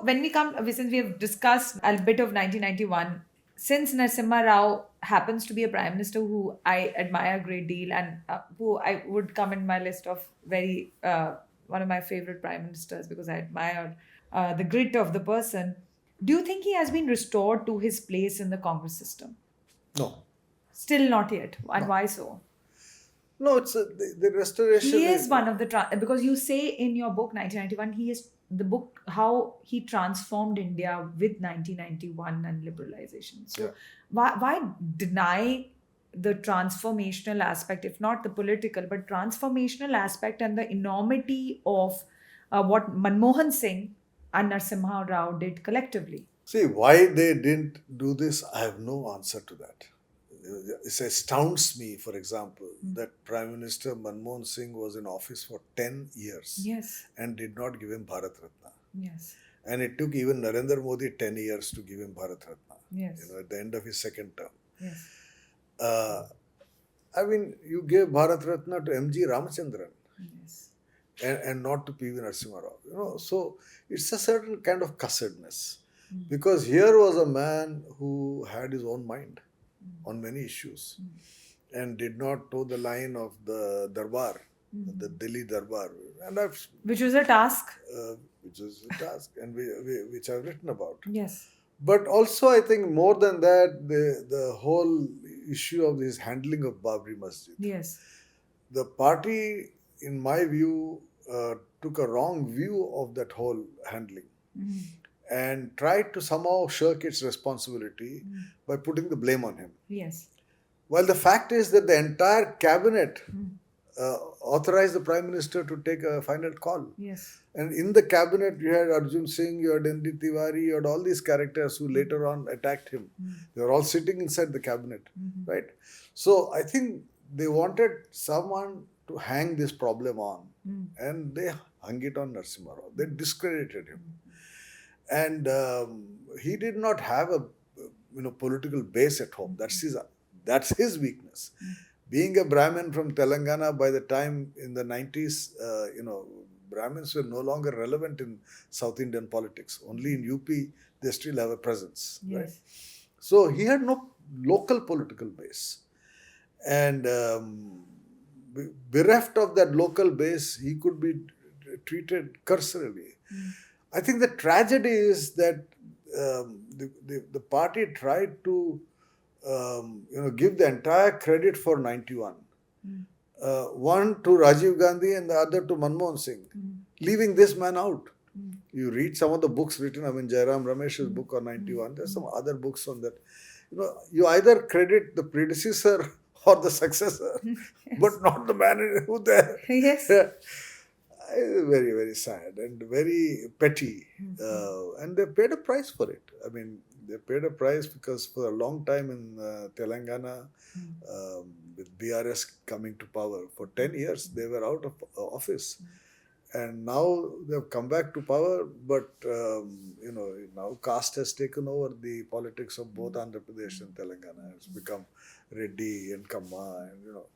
when we come, since we have discussed a bit of 1991, since Narasimha Rao happens to be a prime minister who I admire a great deal and who I would come in my list of very one of my favorite prime ministers because I admire the grit of the person. Do you think he has been restored to his place in the Congress system? No, Still not yet. And no, why so? no. It's the restoration He is. is one of the because you say in your book 1991 he is the book how he transformed India with 1991 and liberalization. Yeah. So why deny the transformational aspect, if not the political, but transformational aspect and the enormity of what Manmohan Singh and Narasimha Rao did collectively? See, why they didn't do this, I have no answer to that. It astounds me, for example, that Prime Minister Manmohan Singh was in office for 10 years Yes, and did not give him Bharat Ratna. yes, And it took even Narendra Modi 10 years to give him Bharat Ratna, yes, at the end of his second term. yes, Uh, I mean, you gave Bharat Ratna to M.G. Ramachandran yes, and not to P.V. Narasimha Rao. So it's a certain kind of cussedness. Because here was a man who had his own mind on many issues and did not toe the line of the Darbar, the Delhi Darbar. And which was a task. which is a task and which I've written about. Yes, But also, I think more than that, the whole issue of this handling of Babri Masjid. yes, The party, in my view, took a wrong view of that whole handling and tried to somehow shirk its responsibility by putting the blame on him. yes, While the fact is that the entire cabinet authorized the prime minister to take a final call. yes, And in the cabinet, you had Arjun Singh, you had N.D. Tiwari, you had all these characters who later on attacked him. They were all sitting inside the cabinet, right? So I think they wanted someone to hang this problem on, and they hung it on Narasimha Rao. They discredited him, and he did not have a political base at home. That's his weakness. Being a Brahmin from Telangana, by the time in the 90s, Brahmins were no longer relevant in South Indian politics. Only in UP they still have a presence, right? yes, So he had no local political base, and bereft of that local base, he could be treated cursorily. I think the tragedy is that the party tried to give the entire credit for 91. One to Rajiv Gandhi and the other to Manmohan Singh, leaving this man out. You read some of the books written, Jairam Ramesh's book on 91, there's some other books on that. You either credit the predecessor or the successor, but not the man who there. yes, Very, very sad and very petty. And they paid a price for it. They paid a price because for a long time in Telangana, with BRS coming to power, for 10 years they were out of office. And now they've come back to power, but now caste has taken over the politics of both Andhra Pradesh and Telangana. It's become Reddy and Kamma, and